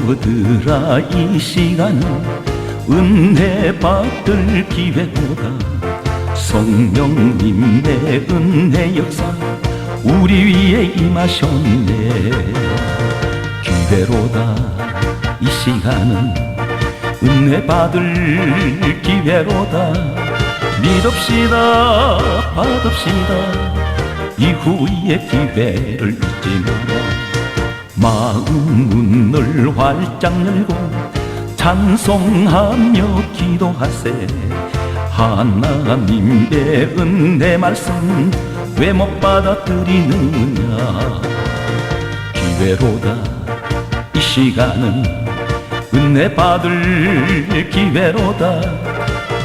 친구들아, 이 시간은 은혜 받을 기회로다. 성령님의 은혜 역사 우리 위에 임하셨네. 기회로다. 이 시간은 은혜 받을 기회로다. 믿읍시다, 받읍시다. 이후의 기회를 잊지 마라. 마음 문을 활짝 열고 찬송하며 기도하세. 하나님의 은혜 말씀 왜 못 받아들이느냐. 기회로다. 이 시간은 은혜 받을 기회로다.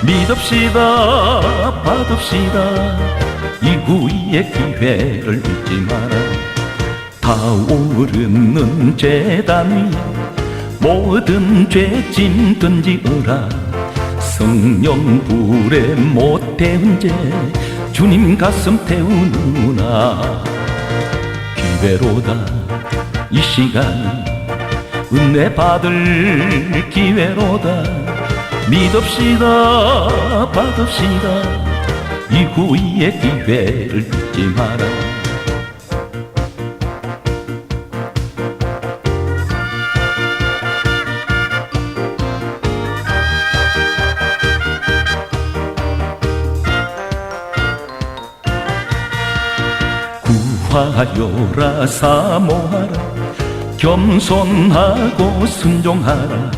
믿읍시다, 받읍시다. 이후의 기회를 잊지 마라. 타오르는 제단 위에 모든 죄짐 던지어라. 성령 불에 못 태운 죄 주님 가슴 태우느나. 기회로다. 이 시간 은혜 받을 기회로다. 믿읍시다, 받읍시다. 이후의 기회를 잊지 마라. 구하여라, 사모하라. 겸손하고 순종하라.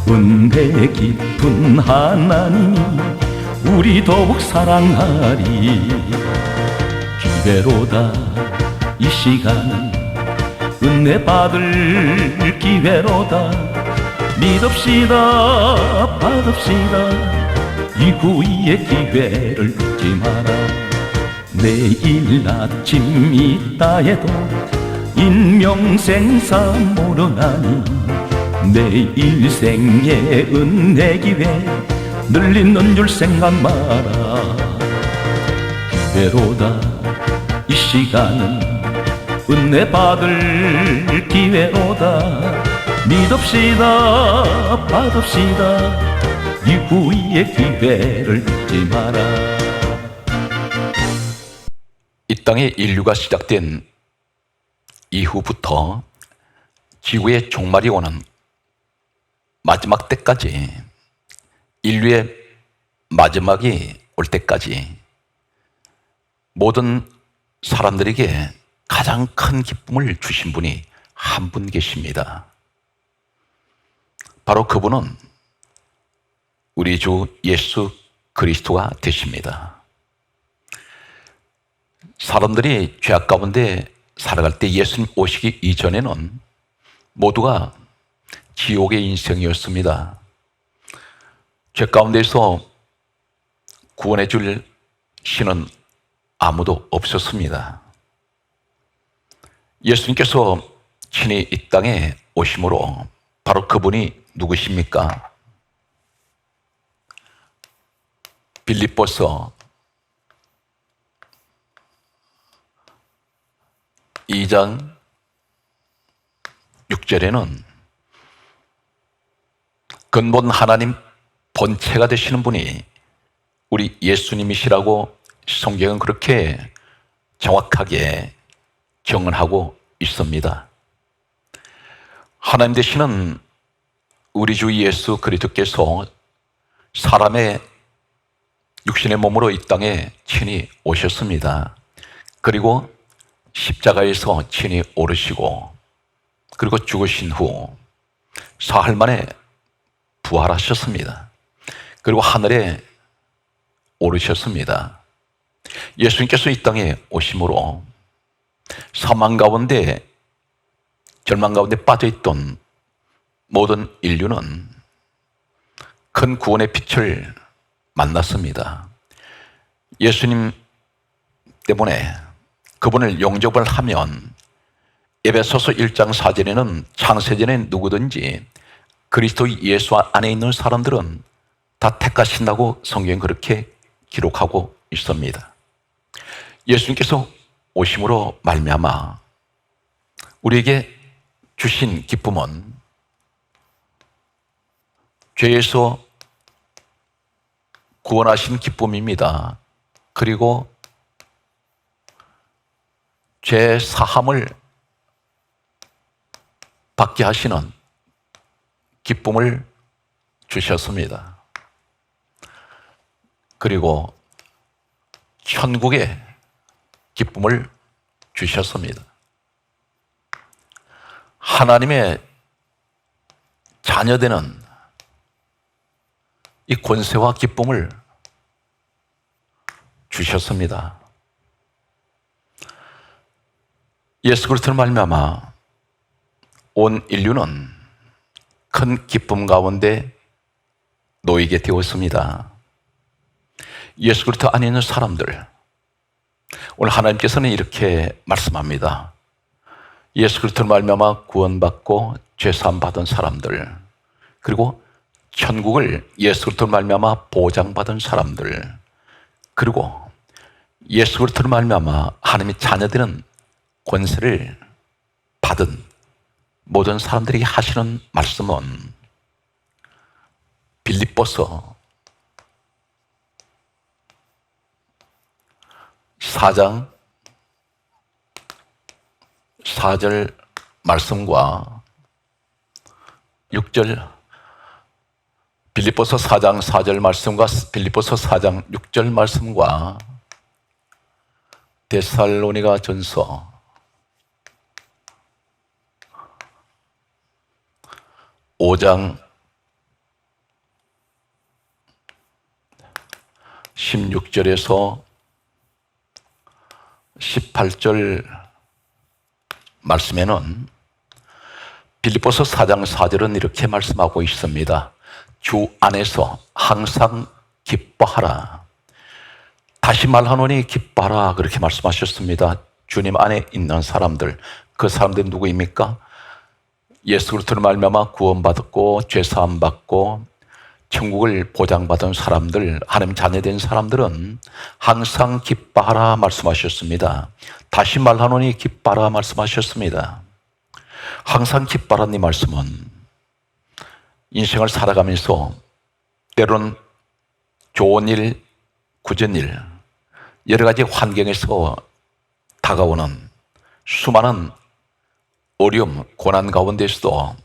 은혜 깊은 하나님이 우리 더욱 사랑하리. 기회로다. 이 시간은 은혜 받을 기회로다. 믿읍시다, 받읍시다. 이후의 기회를 잊지 마라. 내일 아침 있다 해도 인명생사 모르나니. 내 일생의 은혜 기회 늘리는 줄 생각 마라. 기회로다. 이 시간은 은혜 받을 기회로다. 믿읍시다, 받읍시다. 이후의 기회를 잊지 마라. 이 땅에 인류가 시작된 이후부터 지구의 종말이 오는 마지막 때까지, 인류의 마지막이 올 때까지 모든 사람들에게 가장 큰 기쁨을 주신 분이 한 분 계십니다. 바로 그분은 우리 주 예수 그리스도가 되십니다. 사람들이 죄악 가운데 살아갈 때 예수님 오시기 이전에는 모두가 지옥의 인생이었습니다. 죄 가운데서 구원해 줄 신은 아무도 없었습니다. 예수님께서 친히 이 땅에 오심으로 바로 그분이 누구십니까? 빌립보서 2장 6절에는 근본 하나님 본체가 되시는 분이 우리 예수님이시라고 성경은 그렇게 정확하게 경언하고 있습니다. 하나님 되시는 우리 주 예수 그리스도께서 사람의 육신의 몸으로 이 땅에 친히 오셨습니다. 그리고 십자가에서 친히 오르시고, 그리고 죽으신 후 사흘 만에 부활하셨습니다. 그리고 하늘에 오르셨습니다. 예수님께서 이 땅에 오심으로 사망 가운데, 절망 가운데 빠져있던 모든 인류는 큰 구원의 빛을 만났습니다. 예수님 때문에 그분을 영접을 하면 에베소서 1장 4절에는 창세전에 누구든지 그리스도 예수 안에 있는 사람들은 다 택하신다고 성경은 그렇게 기록하고 있습니다. 예수님께서 오심으로 말미암아 우리에게 주신 기쁨은 죄에서 구원하신 기쁨입니다. 그리고 죄 사함을 받게 하시는 기쁨을 주셨습니다. 그리고 천국의 기쁨을 주셨습니다. 하나님의 자녀되는 이 권세와 기쁨을 주셨습니다. 예수 그리스도를 말미암아 온 인류는 큰 기쁨 가운데 놓이게 되었습니다. 예수 그리스도 안에 있는 사람들, 오늘 하나님께서는 이렇게 말씀합니다. 예수 그리스도를 말미암아 구원받고 죄사함 받은 사람들, 그리고 천국을 예수 그리스도를 말미암아 보장받은 사람들, 그리고 예수 그리스도를 말미암아 하나님의 자녀들은 권세를 받은 모든 사람들에게 하시는 말씀은 빌립보서 4장 4절 말씀과 6절, 빌립보서 4장 4절 말씀과 빌립보서 4장 6절 말씀과 데살로니가 전서 5장 16절에서 18절 말씀에는 빌립보서 4장 4절은 이렇게 말씀하고 있습니다. 주 안에서 항상 기뻐하라. 다시 말하노니 기뻐하라. 그렇게 말씀하셨습니다. 주님 안에 있는 사람들, 그 사람들은 누구입니까? 예수 그리스도를 말미암아 구원받았고 죄사함 받고 천국을 보장받은 사람들, 하나님 자녀된 사람들은 항상 기뻐하라 말씀하셨습니다. 다시 말하노니 기뻐하라 말씀하셨습니다. 항상 기뻐하라는 이 말씀은 인생을 살아가면서 때로는 좋은 일, 굳은 일, 여러 가지 환경에서 다가오는 수많은 어려움, 고난 가운데서도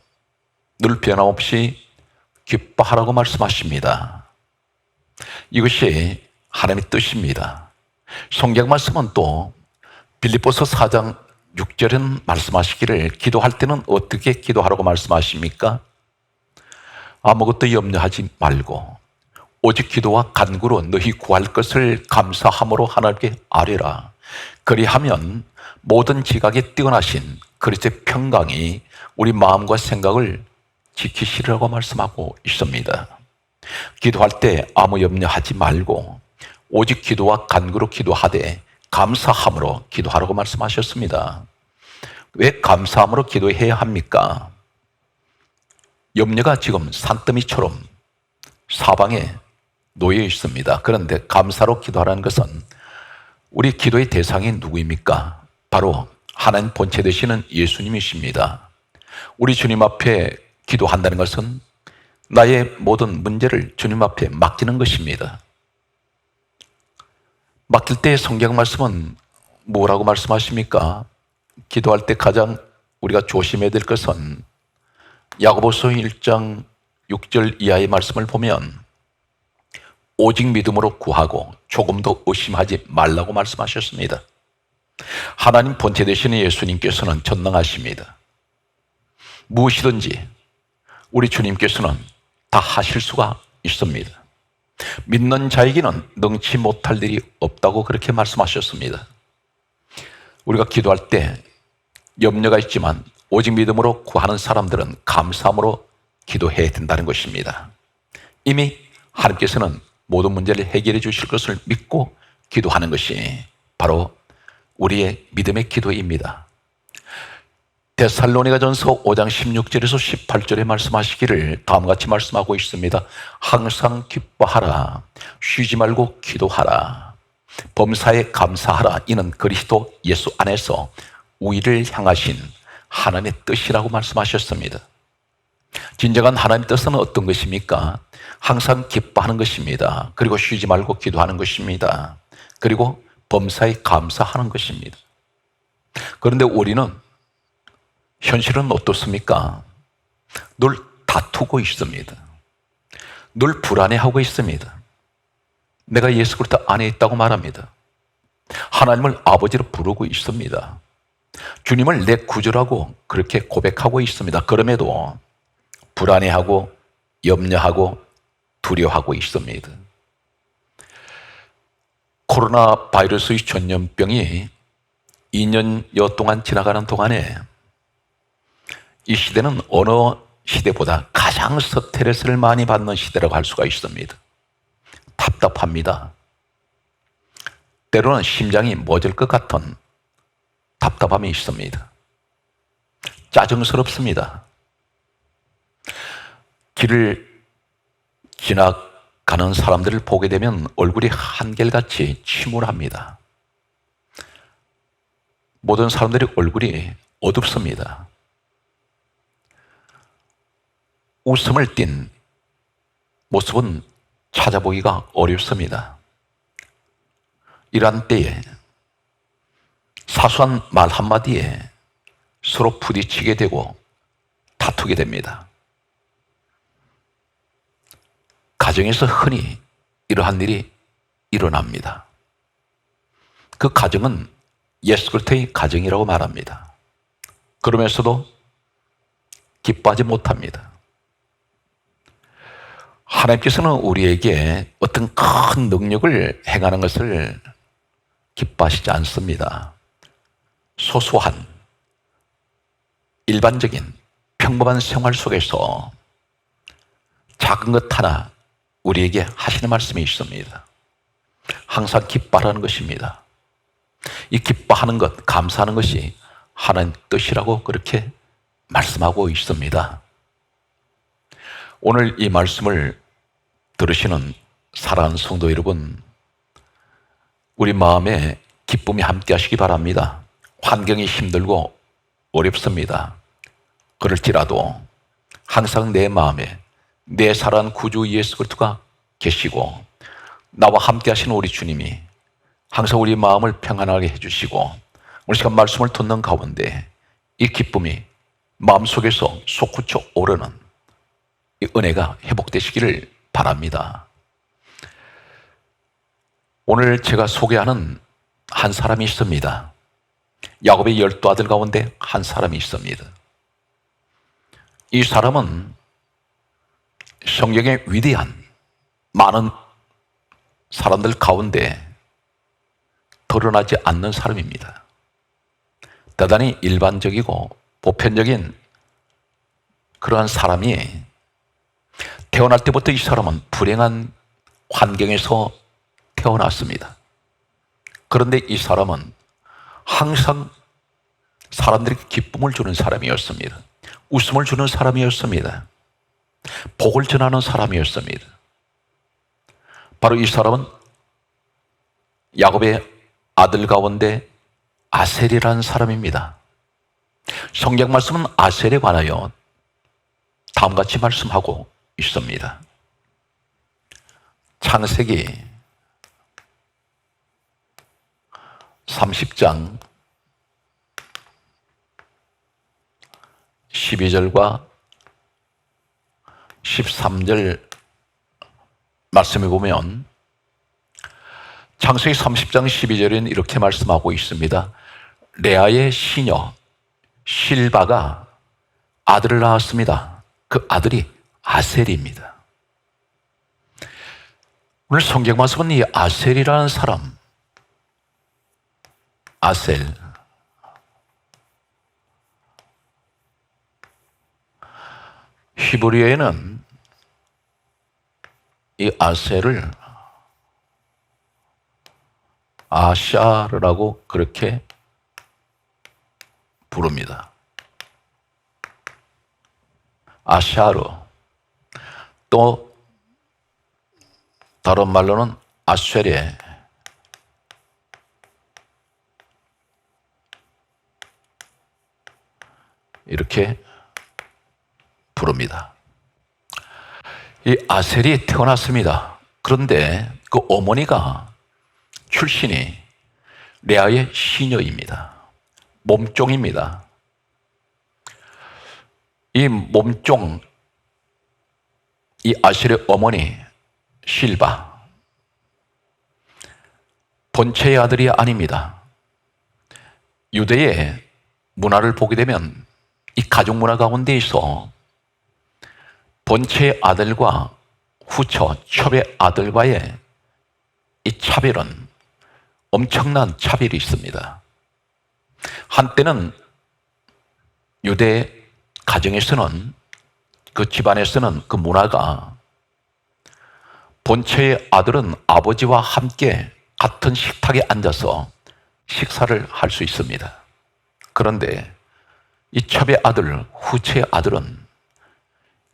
늘 변함없이 기뻐하라고 말씀하십니다. 이것이 하나님의 뜻입니다. 성경 말씀은 또 빌립보서 4장 6절은 말씀하시기를 기도할 때는 어떻게 기도하라고 말씀하십니까? 아무것도 염려하지 말고 오직 기도와 간구로 너희 구할 것을 감사함으로 하나님께 아뢰라. 그리하면 모든 지각에 뛰어나신 그리스도의 평강이 우리 마음과 생각을 지키시라고 말씀하고 있습니다. 기도할 때 아무 염려하지 말고 오직 기도와 간구로 기도하되 감사함으로 기도하라고 말씀하셨습니다. 왜 감사함으로 기도해야 합니까? 염려가 지금 산더미처럼 사방에 놓여 있습니다. 그런데 감사로 기도하라는 것은 우리 기도의 대상이 누구입니까? 바로 하나님 본체 되시는 예수님이십니다. 우리 주님 앞에 기도한다는 것은 나의 모든 문제를 주님 앞에 맡기는 것입니다. 맡길 때 성경 말씀은 뭐라고 말씀하십니까? 기도할 때 가장 우리가 조심해야 될 것은 야고보서 1장 6절 이하의 말씀을 보면 오직 믿음으로 구하고 조금도 의심하지 말라고 말씀하셨습니다. 하나님 본체 되시는 예수님께서는 전능하십니다. 무엇이든지 우리 주님께서는 다 하실 수가 있습니다. 믿는 자에게는 능치 못할 일이 없다고 그렇게 말씀하셨습니다. 우리가 기도할 때 염려가 있지만 오직 믿음으로 구하는 사람들은 감사함으로 기도해야 된다는 것입니다. 이미 하나님께서는 모든 문제를 해결해 주실 것을 믿고 기도하는 것이 바로 우리의 믿음의 기도입니다. 데살로니가 전서 5장 16절에서 18절에 말씀하시기를 다음과 같이 말씀하고 있습니다. 항상 기뻐하라. 쉬지 말고 기도하라. 범사에 감사하라. 이는 그리스도 예수 안에서 우리를 향하신 하나님의 뜻이라고 말씀하셨습니다. 진정한 하나님의 뜻은 어떤 것입니까? 항상 기뻐하는 것입니다. 그리고 쉬지 말고 기도하는 것입니다. 그리고 범사에 감사하는 것입니다. 그런데 우리는 현실은 어떻습니까? 늘 다투고 있습니다. 늘 불안해하고 있습니다. 내가 예수 그리스도 안에 있다고 말합니다. 하나님을 아버지로 부르고 있습니다. 주님을 내 구주라고 그렇게 고백하고 있습니다. 그럼에도 불안해하고 염려하고 두려워하고 있습니다. 코로나 바이러스의 전염병이 2년여 동안 지나가는 동안에 이 시대는 어느 시대보다 가장 스트레스를 많이 받는 시대라고 할 수가 있습니다. 답답합니다. 때로는 심장이 멎을 것 같은 답답함이 있습니다. 짜증스럽습니다. 길을 지나가는 사람들을 보게 되면 얼굴이 한결같이 침울합니다. 모든 사람들의 얼굴이 어둡습니다. 웃음을 띤 모습은 찾아보기가 어렵습니다. 이러한 때에 사소한 말 한마디에 서로 부딪히게 되고 다투게 됩니다. 가정에서 흔히 이러한 일이 일어납니다. 그 가정은 예수 그리스도의 가정이라고 말합니다. 그러면서도 기뻐하지 못합니다. 하나님께서는 우리에게 어떤 큰 능력을 행하는 것을 기뻐하시지 않습니다. 소소한 일반적인 평범한 생활 속에서 작은 것 하나 우리에게 하시는 말씀이 있습니다. 항상 기뻐하라는 것입니다. 이 기뻐하는 것, 감사하는 것이 하나님 뜻이라고 그렇게 말씀하고 있습니다. 오늘 이 말씀을 들으시는 사랑하는 성도 여러분, 우리 마음에 기쁨이 함께 하시기 바랍니다. 환경이 힘들고 어렵습니다. 그럴지라도 항상 내 마음에 내 사랑하는 구주 예수 그리스도가 계시고 나와 함께 하시는 우리 주님이 항상 우리 마음을 평안하게 해주시고 오늘 시간 말씀을 듣는 가운데 이 기쁨이 마음속에서 솟구쳐 오르는 이 은혜가 회복되시기를 바랍니다. 오늘 제가 소개하는 한 사람이 있습니다. 야곱의 12아들 가운데 한 사람이 있습니다. 이 사람은 성경의 위대한 많은 사람들 가운데 드러나지 않는 사람입니다. 대단히 일반적이고 보편적인 그러한 사람이 태어날 때부터 이 사람은 불행한 환경에서 태어났습니다. 그런데 이 사람은 항상 사람들에게 기쁨을 주는 사람이었습니다. 웃음을 주는 사람이었습니다. 복을 전하는 사람이었습니다. 바로 이 사람은 야곱의 아들 가운데 아셀이라는 사람입니다. 성경 말씀은 아셀에 관하여 다음같이 말씀하고 있습니다. 창세기 30장 12절과 13절 말씀해 보면 창세기 30장 12절에는 이렇게 말씀하고 있습니다. 레아의 시녀 실바가 아들을 낳았습니다. 그 아들이 아셀입니다. 오늘 성경 말씀은 이 아셀이라는 사람, 아셀, 히브리어에는 이 아셀을 아샤르라고 그렇게 부릅니다. 아샤르, 또 다른 말로는 아쉐레, 이렇게 부릅니다. 이 아셀이 태어났습니다. 그런데 그 어머니가 출신이 레아의 시녀입니다. 몸종입니다. 이 몸종, 이 아셀의 어머니 실바, 본체의 아들이 아닙니다. 유대의 문화를 보게 되면 이 가족 문화 가운데에서 본체의 아들과 후처, 첩의 아들과의 이 차별은 엄청난 차별이 있습니다. 한때는 유대 가정에서는, 그 집안에서는 그 문화가 본체의 아들은 아버지와 함께 같은 식탁에 앉아서 식사를 할 수 있습니다. 그런데 이 첩의 아들, 후처의 아들은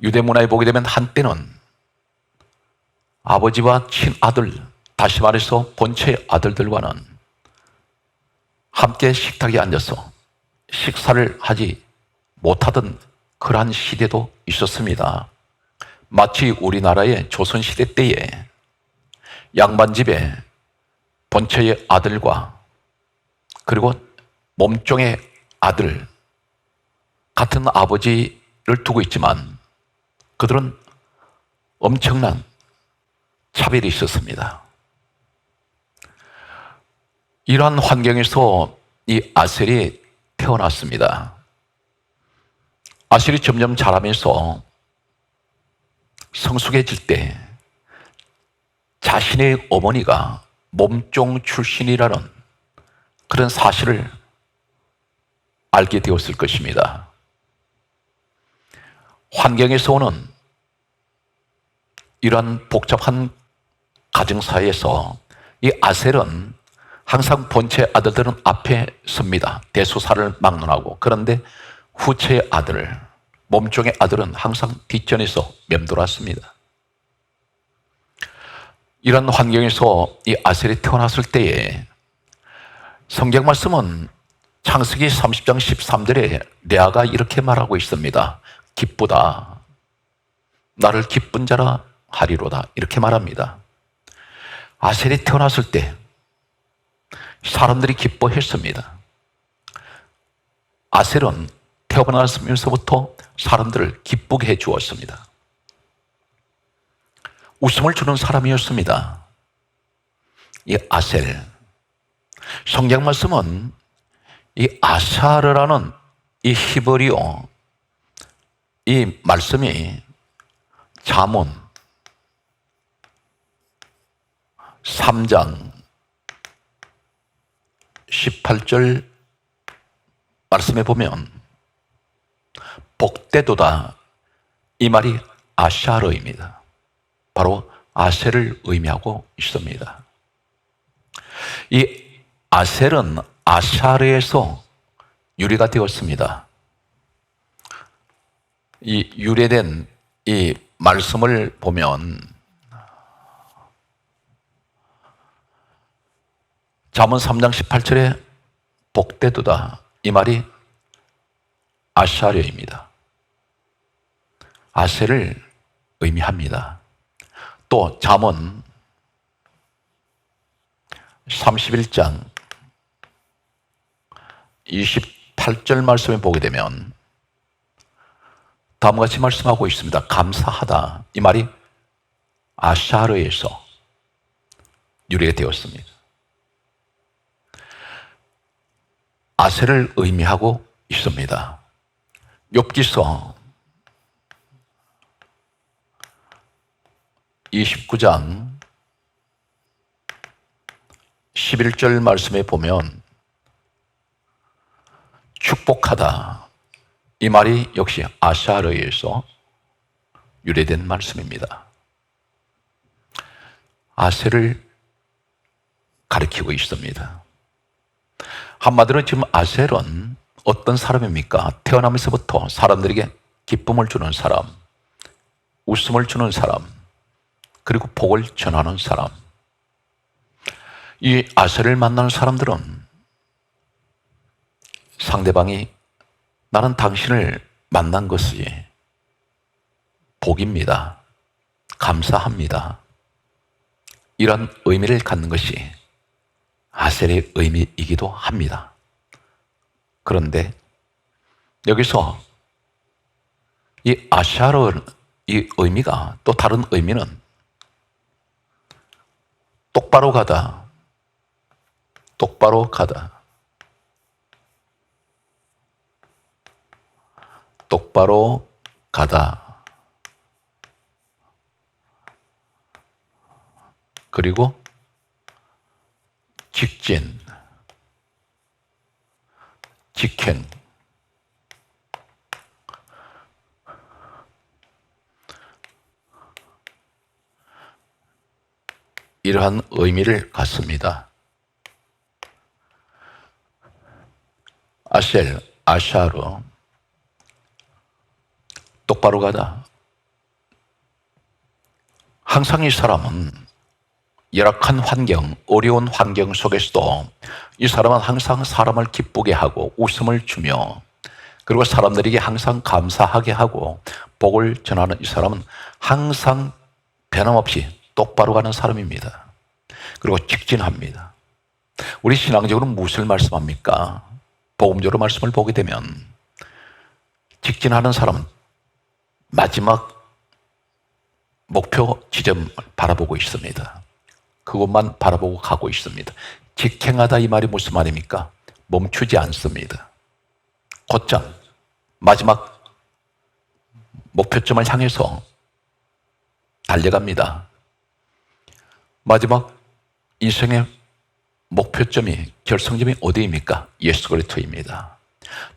유대 문화에 보게 되면 한때는 아버지와 친아들, 다시 말해서 본체의 아들들과는 함께 식탁에 앉아서 식사를 하지 못하던 그러한 시대도 있었습니다. 마치 우리나라의 조선시대 때에 양반집에 본체의 아들과 그리고 몸종의 아들, 같은 아버지를 두고 있지만 그들은 엄청난 차별이 있었습니다. 이러한 환경에서 이 아셀이 태어났습니다. 아셀이 점점 자라면서 성숙해질 때 자신의 어머니가 몸종 출신이라는 그런 사실을 알게 되었을 것입니다. 환경에서 오는 이러한 복잡한 가정사회에서 이 아셀은 항상 본체 아들들은 앞에 섭니다. 대소사를 막론하고. 그런데 후체의 아들, 몸종의 아들은 항상 뒷전에서 맴돌았습니다. 이런 환경에서 이 아셀이 태어났을 때에 성경 말씀은 창세기 30장 13절에 레아가 이렇게 말하고 있습니다. 기쁘다. 나를 기쁜 자라 하리로다. 이렇게 말합니다. 아셀이 태어났을 때 사람들이 기뻐했습니다. 아셀은 태어나면서부터 사람들을 기쁘게 해주었습니다. 웃음을 주는 사람이었습니다. 이 아셀. 성경 말씀은 이 아샤르라는 이 히브리어 이 말씀이 잠언 3장 18절 말씀에 보면 복되도다, 이 말이 아샤르입니다. 바로 아셀을 의미하고 있습니다. 이 아셀은 아샤르에서 유래가 되었습니다. 이 유래된 이 말씀을 보면 잠언 3장 18절에 복되도다, 이 말이 아샤르입니다. 아셀을 의미합니다. 또 잠언 31장 28절 말씀에 보게 되면 다음과 같이 말씀하고 있습니다. 감사하다, 이 말이 아샤르에서 유래가 되었습니다. 아셀을 의미하고 있습니다. 욥기서 29장 11절 말씀에 보면 축복하다, 이 말이 역시 아샤르에서 유래된 말씀입니다. 아셀을 가리키고 있습니다. 한마디로 지금 아셀은 어떤 사람입니까? 태어나면서부터 사람들에게 기쁨을 주는 사람, 웃음을 주는 사람, 그리고 복을 전하는 사람. 이 아셀을 만나는 사람들은 상대방이 나는 당신을 만난 것이 복입니다. 감사합니다. 이런 의미를 갖는 것이 아셀의 의미이기도 합니다. 그런데 여기서 이 아샤르 이 의미가 또 다른 의미는 똑바로 가다, 똑바로 가다, 똑바로 가다, 그리고 직진, 직행, 이러한 의미를 갖습니다. 아셀, 아샤르, 똑바로 가다. 항상 이 사람은 열악한 환경, 어려운 환경 속에서도 이 사람은 항상 사람을 기쁘게 하고 웃음을 주며 그리고 사람들에게 항상 감사하게 하고 복을 전하는 이 사람은 항상 변함없이 똑바로 가는 사람입니다. 그리고 직진합니다. 우리 신앙적으로 무엇을 말씀합니까? 복음적으로 말씀을 보게 되면 직진하는 사람은 마지막 목표 지점을 바라보고 있습니다. 그것만 바라보고 가고 있습니다. 직행하다 이 말이 무슨 말입니까? 멈추지 않습니다. 곧장 마지막 목표점을 향해서 달려갑니다. 마지막 인생의 목표점이, 결승점이 어디입니까? 예수 그리스도입니다.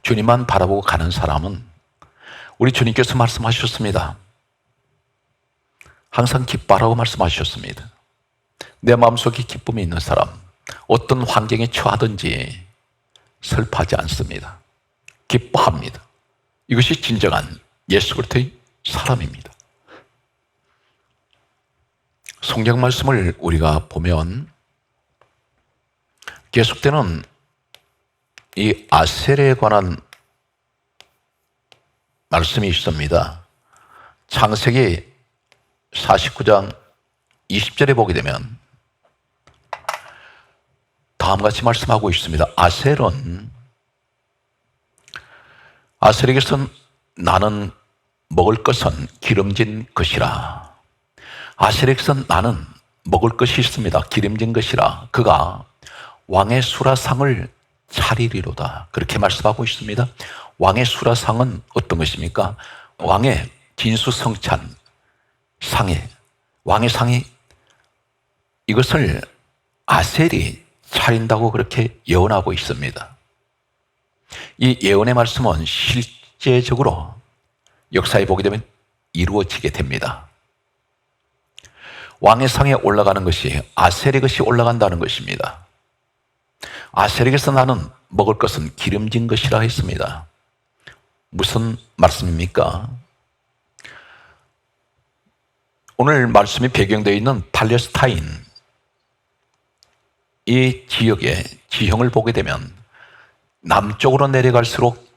주님만 바라보고 가는 사람은 우리 주님께서 말씀하셨습니다. 항상 기뻐하라고 말씀하셨습니다. 내 마음속에 기쁨이 있는 사람, 어떤 환경에 처하든지 슬퍼하지 않습니다. 기뻐합니다. 이것이 진정한 예수 그리스도의 사람입니다. 성경 말씀을 우리가 보면 계속되는 이 아셀에 관한 말씀이 있습니다. 창세기 49장 20절에 보게 되면 다음과 같이 말씀하고 있습니다. 아셀에게서는 나는 먹을 것은 기름진 것이라. 아셀에게서는 나는 먹을 것이 있습니다. 기름진 것이라. 그가 왕의 수라상을 차리리로다. 그렇게 말씀하고 있습니다. 왕의 수라상은 어떤 것입니까? 왕의 진수성찬 상에, 왕의 상이 이것을 아셀이 차린다고 그렇게 예언하고 있습니다. 이 예언의 말씀은 실제적으로 역사에 보게 되면 이루어지게 됩니다. 왕의 상에 올라가는 것이 아셀의 것이 올라간다는 것입니다. 아셀에게서 나는 먹을 것은 기름진 것이라 했습니다. 무슨 말씀입니까? 오늘 말씀이 배경되어 있는 팔레스타인 이 지역의 지형을 보게 되면 남쪽으로 내려갈수록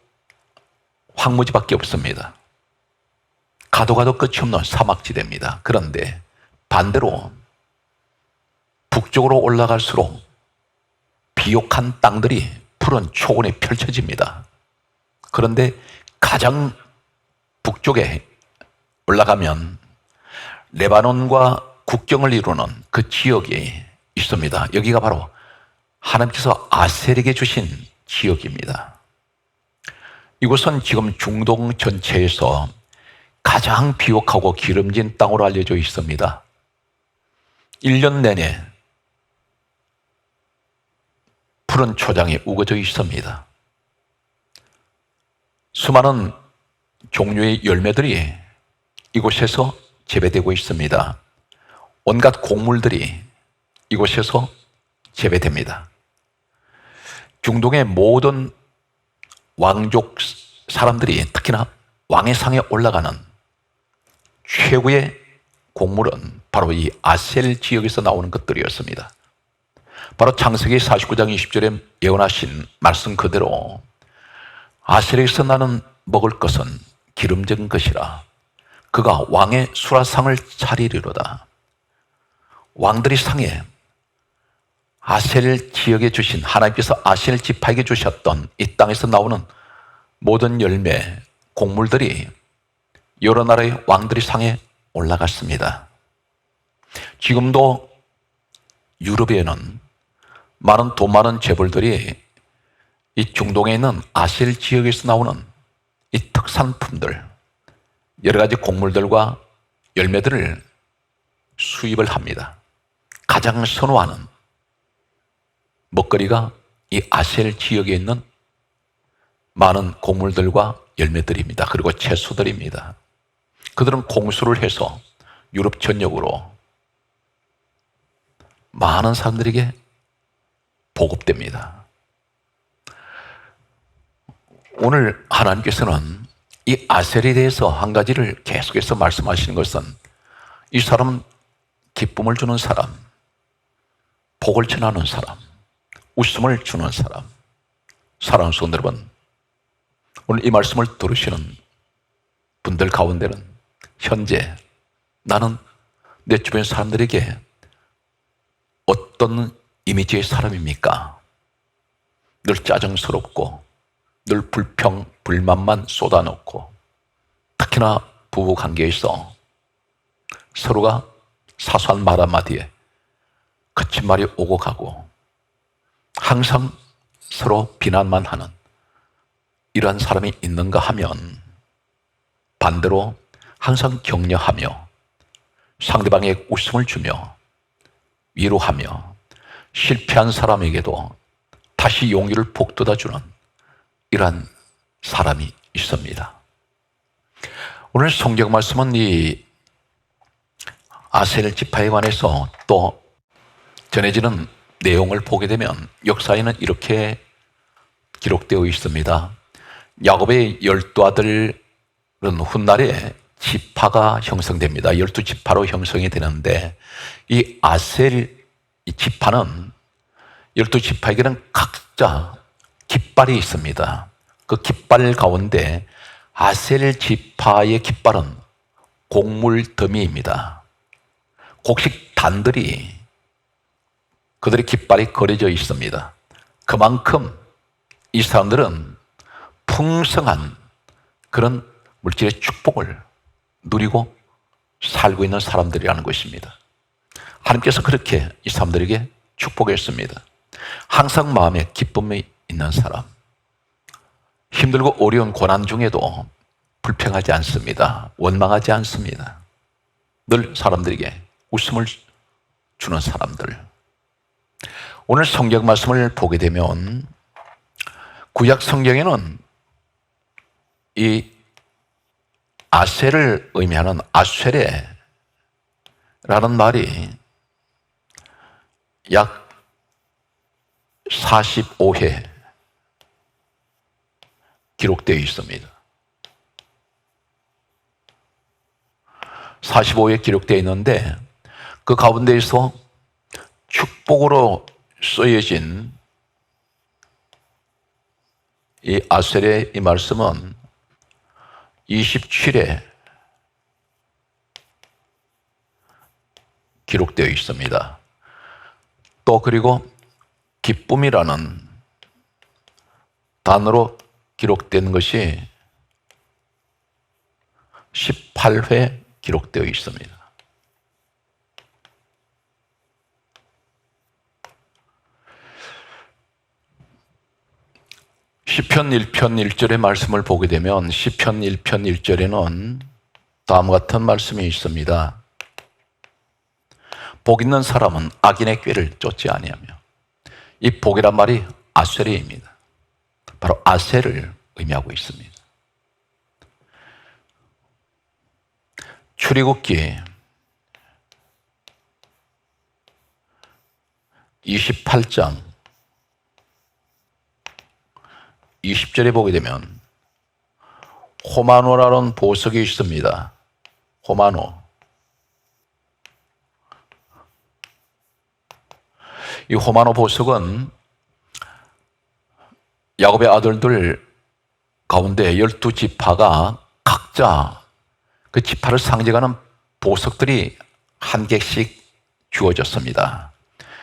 황무지밖에 없습니다. 가도 끝이 없는 사막지대입니다. 그런데 반대로 북쪽으로 올라갈수록 비옥한 땅들이 푸른 초원에 펼쳐집니다. 그런데 가장 북쪽에 올라가면 레바논과 국경을 이루는 그 지역이 있습니다. 여기가 바로 하나님께서 아셀에게 주신 지역입니다. 이곳은 지금 중동 전체에서 가장 비옥하고 기름진 땅으로 알려져 있습니다. 1년 내내 푸른 초장이 우거져 있습니다. 수많은 종류의 열매들이 이곳에서 재배되고 있습니다. 온갖 곡물들이 이곳에서 재배됩니다. 중동의 모든 왕족 사람들이 특히나 왕의 상에 올라가는 최고의 곡물은 바로 이 아셀 지역에서 나오는 것들이었습니다. 바로 창세기 49장 20절에 예언하신 말씀 그대로 아셀에게서 나는 먹을 것은 기름진 것이라. 그가 왕의 수라상을 차리리로다. 왕들이 상에 아셀 지역에 주신, 하나님께서 아셀 지파에게 주셨던 이 땅에서 나오는 모든 열매, 곡물들이 여러 나라의 왕들이 상에 올라갔습니다. 지금도 유럽에는 많은 돈 많은 재벌들이 이 중동에 있는 아셀 지역에서 나오는 이 특산품들, 여러 가지 곡물들과 열매들을 수입을 합니다. 가장 선호하는 먹거리가 이 아셀 지역에 있는 많은 곡물들과 열매들입니다. 그리고 채소들입니다. 그들은 공수를 해서 유럽 전역으로 많은 사람들에게 보급됩니다. 오늘 하나님께서는 이 아셀에 대해서 한 가지를 계속해서 말씀하시는 것은, 이 사람은 기쁨을 주는 사람, 복을 전하는 사람, 웃음을 주는 사람. 사랑하는 성도 여러분, 오늘 이 말씀을 들으시는 분들 가운데는 현재 나는 내 주변 사람들에게 어떤 이미지의 사람입니까? 늘 짜증스럽고 늘 불평, 불만만 쏟아놓고, 특히나 부부 관계에서 서로가 사소한 말 한마디에 거친 말이 오고 가고 항상 서로 비난만 하는 이러한 사람이 있는가 하면, 반대로 항상 격려하며 상대방에게 웃음을 주며 위로하며 실패한 사람에게도 다시 용기를 북돋아주는 이러한 사람이 있습니다. 오늘 성경 말씀은 이 아셀 지파에 관해서 또 전해지는 내용을 보게 되면 역사에는 이렇게 기록되어 있습니다. 야곱의 12아들은 훗날에 지파가 형성됩니다. 12지파로 형성이 되는데, 이 아셀 지파는 12지파에게는 각자 깃발이 있습니다. 그 깃발 가운데 아셀 지파의 깃발은 곡물 더미입니다. 곡식 단들이 그들의 깃발이 그려져 있습니다. 그만큼 이 사람들은 풍성한 그런 물질의 축복을 누리고 살고 있는 사람들이라는 것입니다. 하나님께서 그렇게 이 사람들에게 축복했습니다. 항상 마음에 기쁨이 있는 사람, 힘들고 어려운 고난 중에도 불평하지 않습니다. 원망하지 않습니다. 늘 사람들에게 웃음을 주는 사람들. 오늘 성경 말씀을 보게 되면 구약 성경에는 이 아셀을 의미하는 아쇠레라는 말이 약 45회 기록되어 있습니다. 45회 기록되어 있는데, 그 가운데에서 축복으로 쓰여진 이 아셀의 이 말씀은 27회 기록되어 있습니다. 또 그리고 기쁨이라는 단어로 기록된 것이 18회 기록되어 있습니다. 시편 1편 1절의 말씀을 보게 되면 시편 1편 1절에는 다음과 같은 말씀이 있습니다. 복 있는 사람은 악인의 꾀를 쫓지 아니하며. 이 복이란 말이 아셀입니다. 바로 아셀을 의미하고 있습니다. 출애굽기 28장 20절에 보게 되면 호마노라는 보석이 있습니다. 호마노. 이 호마노 보석은 야곱의 아들들 가운데 12지파가 각자 그 지파를 상징하는 보석들이 한 개씩 주어졌습니다.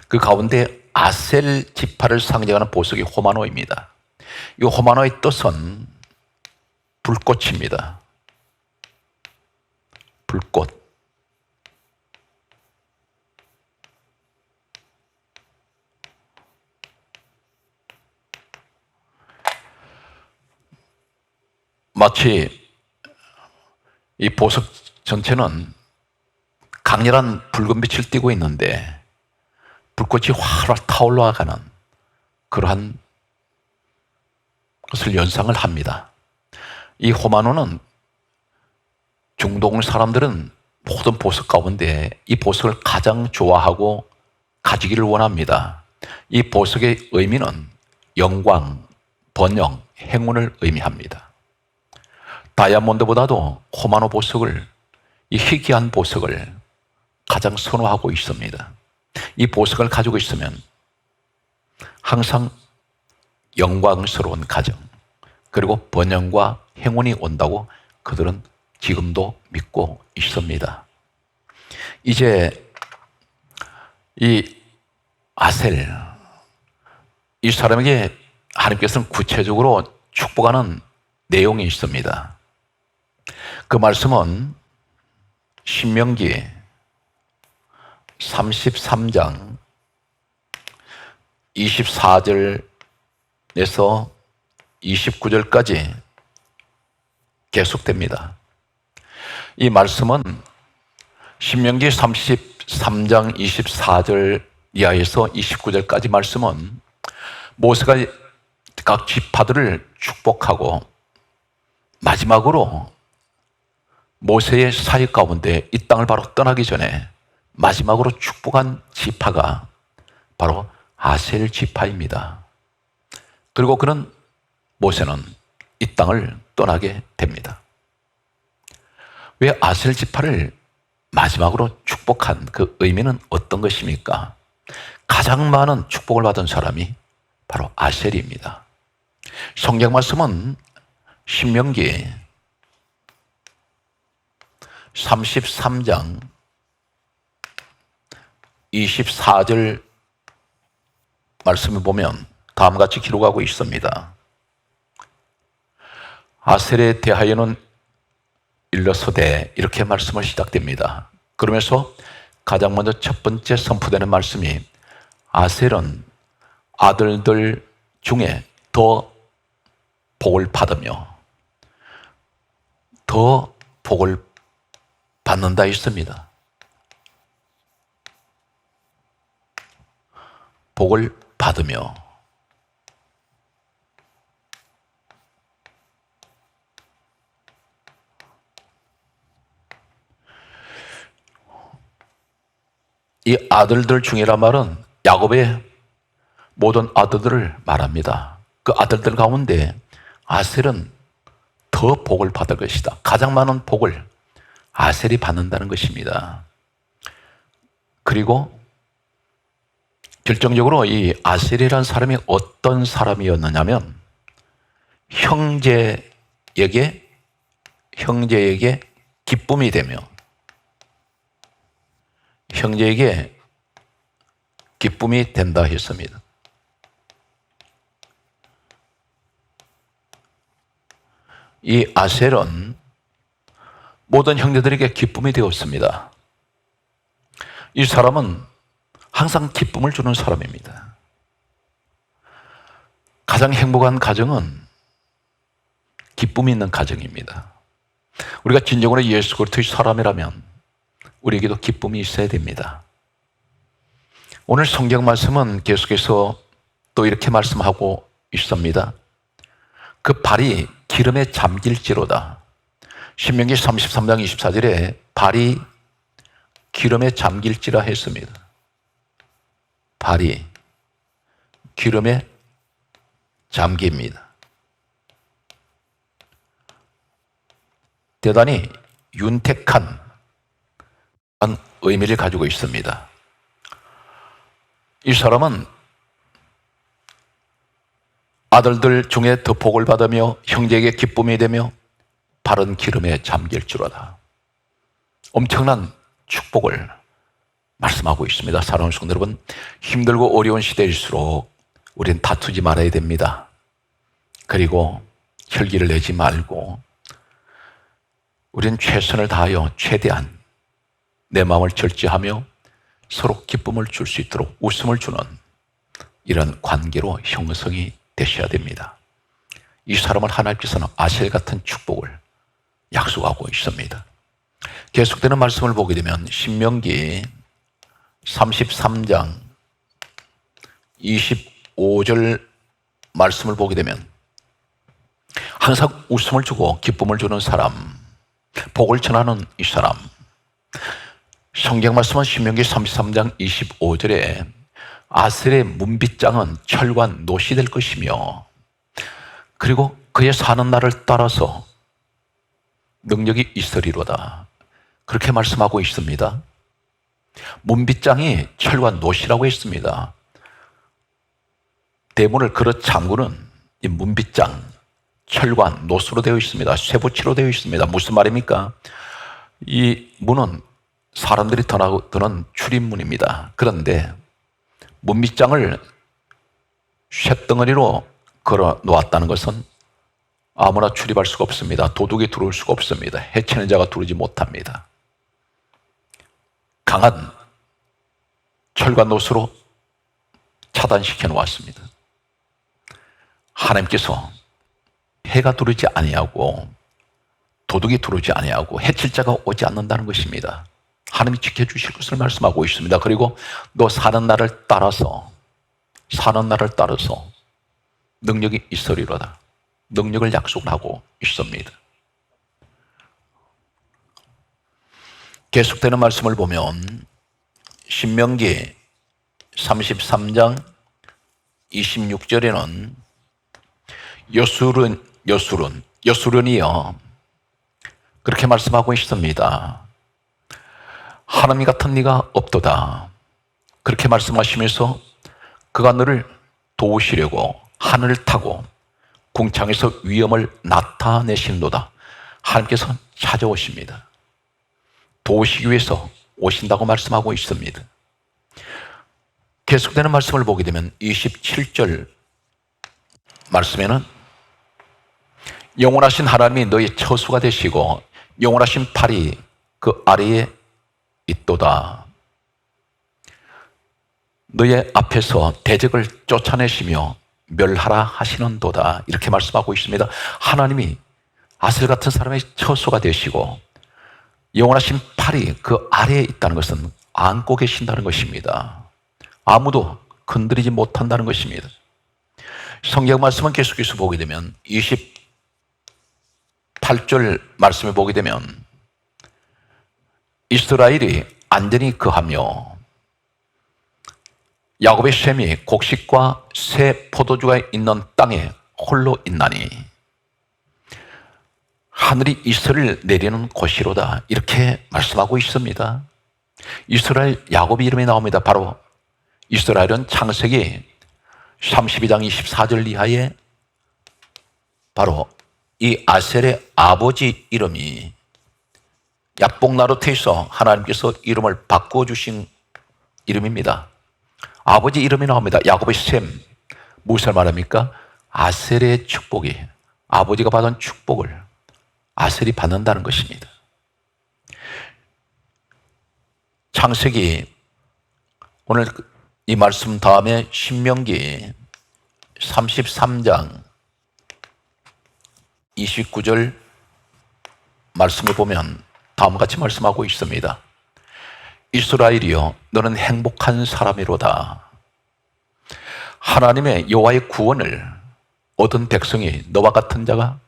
그 가운데 아셀 지파를 상징하는 보석이 호마노입니다. 이 호마노의 뜻은 불꽃입니다. 불꽃. 마치 이 보석 전체는 강렬한 붉은 빛을 띠고 있는데 불꽃이 활활 타올라가는 그러한 것을 연상을 합니다. 이 호마노는 중동 사람들은 모든 보석 가운데 이 보석을 가장 좋아하고 가지기를 원합니다. 이 보석의 의미는 영광, 번영, 행운을 의미합니다. 다이아몬드보다도 호마노 보석을, 이 희귀한 보석을 가장 선호하고 있습니다. 이 보석을 가지고 있으면 항상 영광스러운 가정, 그리고 번영과 행운이 온다고 그들은 지금도 믿고 있습니다. 이제 이 아셀, 이 사람에게 하나님께서는 구체적으로 축복하는 내용이 있습니다. 그 말씀은 신명기 33장 24절에서 29절까지 계속됩니다. 이 말씀은 신명기 33장 24절 이하에서 29절까지 말씀은 모세가 각 지파들을 축복하고 마지막으로 모세의 사역 가운데 이 땅을 바로 떠나기 전에 마지막으로 축복한 지파가 바로 아셀 지파입니다. 그리고 그는 모세는 이 땅을 떠나게 됩니다. 왜 아셀 지파를 마지막으로 축복한 그 의미는 어떤 것입니까? 가장 많은 축복을 받은 사람이 바로 아셀입니다. 성경 말씀은 신명기 33장 24절 말씀을 보면 다음과 같이 기록하고 있습니다. 아셀에 대하여는 일러서되, 이렇게 말씀을 시작됩니다. 그러면서 가장 먼저 첫 번째 선포되는 말씀이 아셀은 아들들 중에 더 복을 받으며 더 복을 받는다 있습니다. 복을 받으며. 이 아들들 중이란 말은 야곱의 모든 아들들을 말합니다. 그 아들들 가운데 아셀은 더 복을 받을 것이다. 가장 많은 복을 아셀이 받는다는 것입니다. 그리고 결정적으로 이 아셀이라는 사람이 어떤 사람이었느냐면 형제에게 기쁨이 되며 형제에게 기쁨이 된다 했습니다. 이 아셀은 모든 형제들에게 기쁨이 되었습니다. 이 사람은 항상 기쁨을 주는 사람입니다. 가장 행복한 가정은 기쁨이 있는 가정입니다. 우리가 진정으로 예수 그리스도의 사람이라면 우리에게도 기쁨이 있어야 됩니다. 오늘 성경 말씀은 계속해서 또 이렇게 말씀하고 있습니다. 그 발이 기름에 잠길지로다. 신명기 33장 24절에 발이 기름에 잠길지라 했습니다. 발이 기름에 잠깁니다. 대단히 윤택한 의미를 가지고 있습니다. 이 사람은 아들들 중에 더 복을 받으며 형제에게 기쁨이 되며 바른 기름에 잠길지로다. 엄청난 축복을 말씀하고 있습니다. 사랑하는 성도 여러분, 힘들고 어려운 시대일수록 우리는 다투지 말아야 됩니다. 그리고 혈기를 내지 말고 우리는 최선을 다하여 최대한 내 마음을 절제하며 서로 기쁨을 줄 수 있도록 웃음을 주는 이런 관계로 형성이 되셔야 됩니다. 이 사람은 하나님께서는 아셀 같은 축복을 약속하고 있습니다. 계속되는 말씀을 보게 되면 신명기 33장 25절 말씀을 보게 되면 항상 웃음을 주고 기쁨을 주는 사람, 복을 전하는 이 사람, 성경 말씀은 신명기 33장 25절에 아셀의 문빗장은 철과 노시 될 것이며 그리고 그의 사는 날을 따라서 능력이 있으리로다. 그렇게 말씀하고 있습니다. 문빗장이 철과 노시라고 했습니다. 대문을 걸어 잠그는 이 문빗장, 철과 노수로 되어 있습니다. 쇠붙이로 되어 있습니다. 무슨 말입니까? 이 문은 사람들이 드는 출입문입니다. 그런데 문빗장을 쇳덩어리로 걸어 놓았다는 것은 아무나 출입할 수가 없습니다. 도둑이 들어올 수가 없습니다. 해치는 자가 들어오지 못합니다. 강한 철과 노수로 차단시켜 놓았습니다. 하나님께서 해가 들어오지 아니하고 도둑이 들어오지 아니하고 해칠 자가 오지 않는다는 것입니다. 하나님이 지켜주실 것을 말씀하고 있습니다. 그리고 너 사는 날을 따라서 능력이 있으리로다. 능력을 약속을 하고 있습니다. 계속되는 말씀을 보면 신명기 33장 26절에는 여수론이요 그렇게 말씀하고 있습니다. 하나님 같은 네가 없도다. 그렇게 말씀하시면서 그가 너를 도우시려고 하늘을 타고 궁창에서 위엄을 나타내시는도다. 하나님께서 찾아오십니다. 도우시기 위해서 오신다고 말씀하고 있습니다. 계속되는 말씀을 보게 되면 27절 말씀에는 영원하신 하나님이 너의 처수가 되시고 영원하신 팔이 그 아래에 있도다. 너의 앞에서 대적을 쫓아내시며 멸하라 하시는도다. 이렇게 말씀하고 있습니다. 하나님이 아셀 같은 사람의 처수가 되시고 영원하신 팔이 그 아래에 있다는 것은 안고 계신다는 것입니다. 아무도 건드리지 못한다는 것입니다. 성경 말씀은 계속해서 보게 되면 28절 말씀을 보게 되면 이스라엘이 안전히 거하며 야곱의 셈이 곡식과 새 포도주가 있는 땅에 홀로 있나니 하늘이 이슬을 내리는 곳이로다. 이렇게 말씀하고 있습니다. 이스라엘 야곱의 이름이 나옵니다. 바로 이스라엘은 창세기 32장 24절 이하에 바로 이 아셀의 아버지 이름이 야복나루트에서 하나님께서 이름을 바꿔주신 이름입니다. 아버지 이름이 나옵니다. 야곱의 셈. 무엇을 말합니까? 아셀의 축복이, 아버지가 받은 축복을 아셀이 받는다는 것입니다. 창세기, 오늘 이 말씀 다음에 신명기 33장 29절 말씀을 보면 다음과 같이 말씀하고 있습니다. 이스라엘이여 너는 행복한 사람이로다. 하나님의 여호와의 구원을 얻은 백성이 너와 같은 자가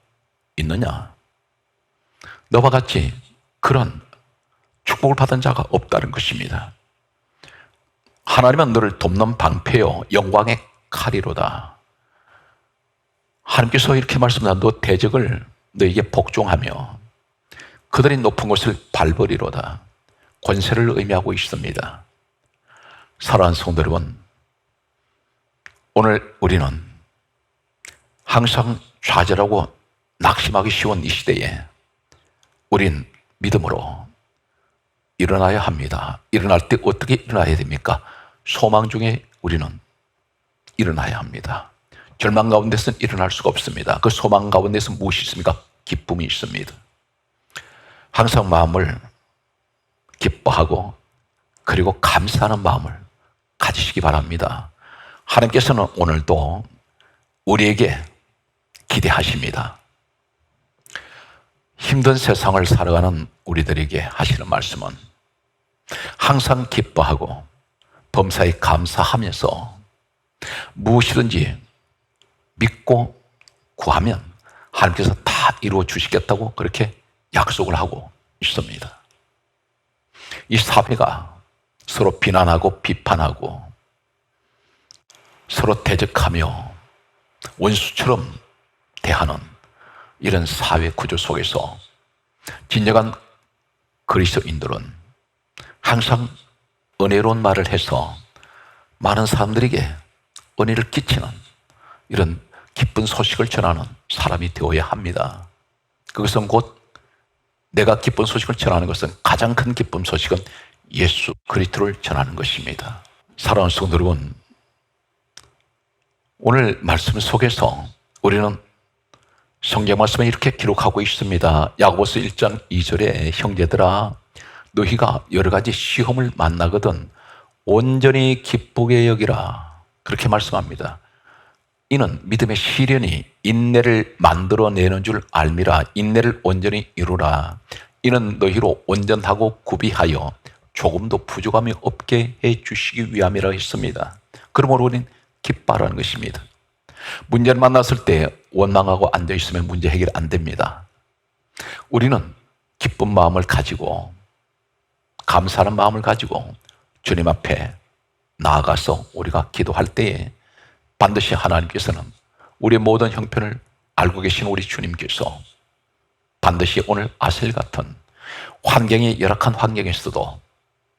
있느냐? 너와 같이 그런 축복을 받은 자가 없다는 것입니다. 하나님은 너를 돕는 방패요 영광의 칼이로다. 하나님께서 이렇게 말씀합니다. 너 대적을 너에게 복종하며 그들이 높은 곳을 밟으리로다. 권세를 의미하고 있습니다. 사랑하는 성도 여러분, 오늘 우리는 항상 좌절하고 낙심하기 쉬운 이 시대에 우린 믿음으로 일어나야 합니다. 일어날 때 어떻게 일어나야 됩니까? 소망 중에 우리는 일어나야 합니다. 절망 가운데서는 일어날 수가 없습니다. 그 소망 가운데서 무엇이 있습니까? 기쁨이 있습니다. 항상 마음을 기뻐하고 그리고 감사하는 마음을 가지시기 바랍니다. 하나님께서는 오늘도 우리에게 기대하십니다. 힘든 세상을 살아가는 우리들에게 하시는 말씀은 항상 기뻐하고 범사에 감사하면서 무엇이든지 믿고 구하면 하나님께서 다 이루어 주시겠다고 그렇게 약속을 하고 있습니다. 이 사회가 서로 비난하고 비판하고 서로 대적하며 원수처럼 대하는 이런 사회 구조 속에서 진정한 그리스도인들은 항상 은혜로운 말을 해서 많은 사람들에게 은혜를 끼치는 이런 기쁜 소식을 전하는 사람이 되어야 합니다. 그것은 곧 내가 기쁜 소식을 전하는 것은 가장 큰 기쁜 소식은 예수 그리스도를 전하는 것입니다. 사랑하는 성도 여러분, 오늘 말씀 속에서 우리는 성경 말씀에 이렇게 기록하고 있습니다. 야고보서 1장 2절에 형제들아 너희가 여러 가지 시험을 만나거든 온전히 기쁘게 여기라 그렇게 말씀합니다. 이는 믿음의 시련이 인내를 만들어내는 줄 알미라. 인내를 온전히 이루라. 이는 너희로 온전하고 구비하여 조금도 부족함이 없게 해주시기 위함이라 했습니다. 그러므로 우리는 기뻐하라는 것입니다. 문제를 만났을 때 원망하고 앉아있으면 문제 해결 안 됩니다. 우리는 기쁜 마음을 가지고 감사하는 마음을 가지고 주님 앞에 나아가서 우리가 기도할 때에 반드시 하나님께서는 우리의 모든 형편을 알고 계신 우리 주님께서 반드시 오늘 아셀 같은 환경이 열악한 환경에서도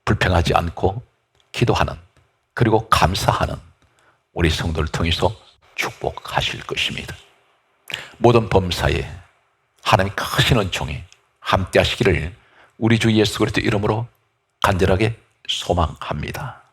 불평하지 않고 기도하는 그리고 감사하는 우리 성도를 통해서 축복하실 것입니다. 모든 범사에 하나님 크신 은총이 함께 하시기를 우리 주 예수 그리스도 이름으로 간절하게 소망합니다.